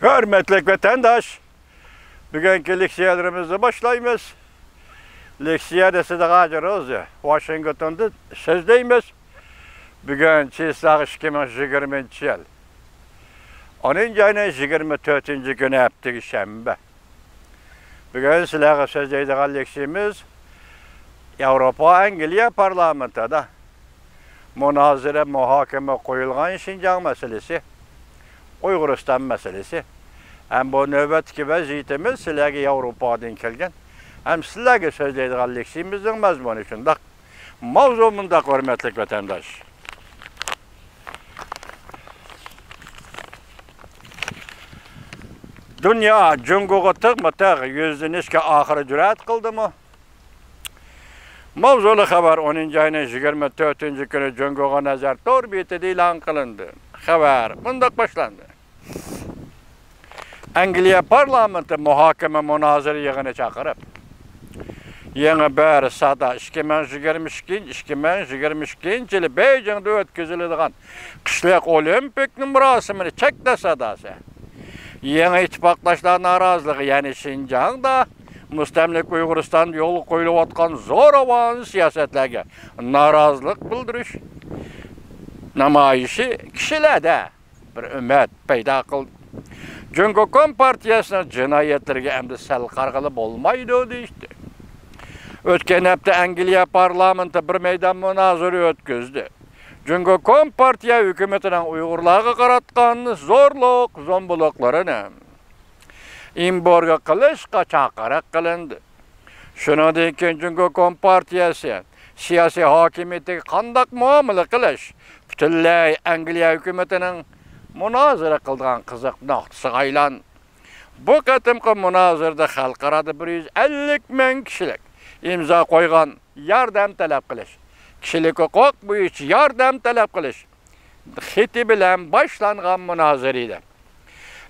Hürmetli vatandaş, bugünkü leksiyalarımızı başlayımız. Leksiyada size gacırız ya, Washington'da sözdeyimiz. Bugün çiğsaq 2020 yıl. 10. ayının 24. günü hafta şembe. Bugün sizlerge sözdeydiğen leksiyimiz Avrupa Angliya parlamentada münazara muhakeme koyulgan Şinjan meselesi, Uyg'uriston meselesi. Hem bu növbetki vaziyetimiz sizlerge Avrupa'dan kelgen. Hem sizlerge sözdeydiğen leksiyimizin mazmunu şundaq. Mavzumunda hürmetli vatandaş. Dünya cunguğu tık yüzden işke ahırı cüret kıldı mı? Mavzulu haber 10. ayının 24. günü cunguğu nazar torbiyeti ilan kılındı. Haber bundak başlandı. Angliya parlamenti muhakeme münazara yığını çakırıp yeni bir sada 2022 yılı Beijing'de ötküzülüdüğün kışlık olimpik murasimini çekti sadası. Yeni ittifaklaşlar narazılığı yani Şinjan'da müstemlik Uyg'uriston yolu koyulayotgan zo'ravon siyosatlarga narazılık bildirish namoyishi kishilarda bir umid paydo qildi. Jungokom partiyasining jinoyatlarga endi sal qarg'ilib bo'lmaydi deyishdi. O'tgan hafta Angliya parlamenti bir meydan münazara o'tkazdi. Jungokom partiya hukumatining Uyg'urlarga qaratgan zo'rliq, zo'mbuliqlarini embargo qilishga chaqiriq qilindi. Shuningdek, Jungokom partiyasi siyosiy hokimiyatga qanday muomala qilish butunlay Angliya hukumatining münazara qilgan qiziq nuqtasiga aylandi. Bu qatimqi münazarada xalqarada 150 ming kishilik imzo qo'ygan yordam talab qilish, kishilik huquq bo'yicha yordam talab qilish xiti bilan boshlangan münazara edi.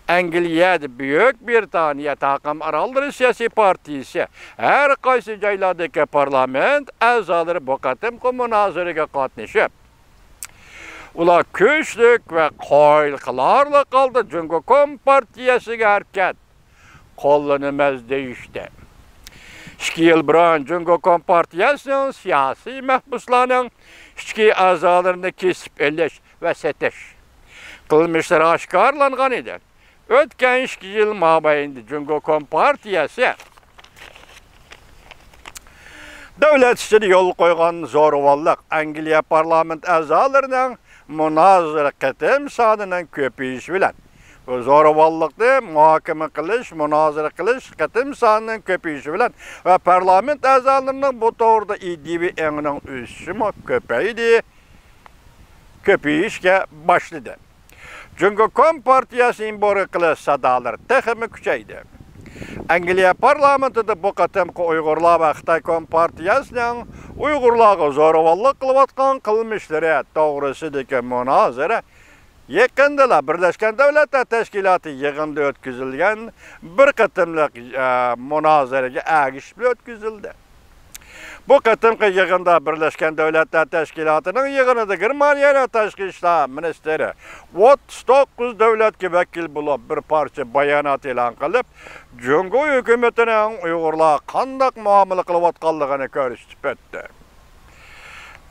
Angliyada Buyuk Britaniya taqim aralari siyosiy partiyasi har qaysi joylardagi parlament a'zolari bu qatimqi münazaraga qatnashib, ular kuchlik va qoyil qilarli qoldi. Jungokom partiyasiga harakat qo'llanamiz deyishdi. 2 yil burun Jungokom partiyasining siyosiy mahbuslarning ichki a'zolarini kesib elish va setish qilmishlari oshkorlangan edi. O'tgan 2 yil mobaynida Jungokom partiyasi davlat ishida yo'l qo'ygan zo'ravonlik Angliya parlament a'zolarining münazara qatim sonining ko'payishi bilan zo'ravonlikni muhokama qilish, münazara qilish qatim sonining ko'payishi bilan va parlament a'zolarining bu to'g'rida iddiy engning o'sishi ko'payishga boshladi. Jungokom partiyasi embargo qilish sadolari texmi kuchaydi. Angliya parlamentida bu qatimqi Uyg'urlar va Xitoy Kompartiyasining Uyg'urlarga zo'ravonlik qilayotgan qilmishlari to'g'risidagi münazara yaqinda Birlashgan Davlatlar Tashkiloti yig'inida o'tkazilgan bir qatimliq münazaraga agishib o'tkazildi. Bu qatimqi yig'inda Birlashgan Davlatlar Tashkilotining yig'inida Germaniya tashqi ishlar ministri 39 davlatga vakil bo'lib bir parcha bayonot e'lon qilib, Jungo hukumatining Uyg'urlar qanday muomala qilayotganligini ko'rsatib o'tdi.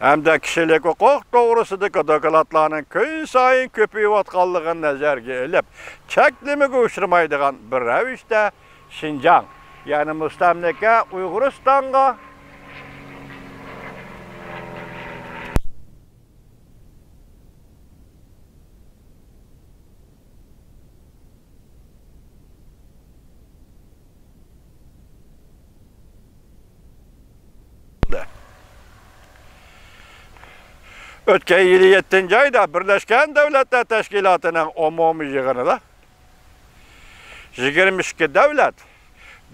Hamda kishilik huquq to'g'risidagi dokladlarning kun sayin ko'payayotganligini nazarga olib, cheklamaga uchramaydigan bir ravishda Şinjan, ya'ni mustamlaka Uyg'uristonga O'tgan yili 7. ayda Birlashgan Davlatlar Tashkilotining umumiy yig'inida 22 davlat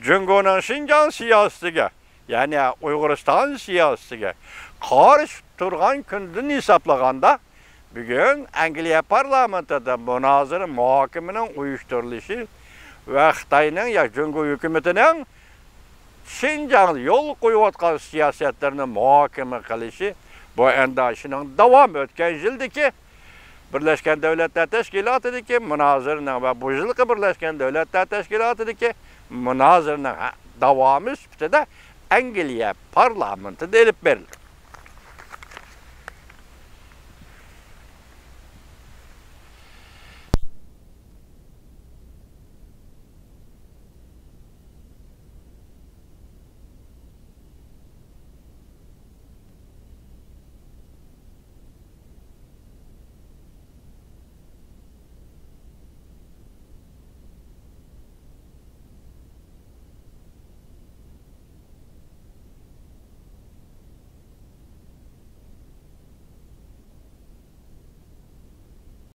Jungoning Şinjan siyosatiga, ya'ni Uyg'uriston siyosatiga qarshi turgan kundan hisoblaganda bugun Angliya parlamentida münazara muhokamaning uyushtirilishi va Xitoyning Jungo hukumatining Şinjan yo'l qo'yayotgan siyosatlarini muhokama qilishi bu endişinin devam etken yıldaki Birleşken Devletler Teşkilatı'daki münazirinin ve bu yılki Birleşken Devletler Teşkilatı'daki münazirinin davamı üstüde Angliya parlamenti delip verildi.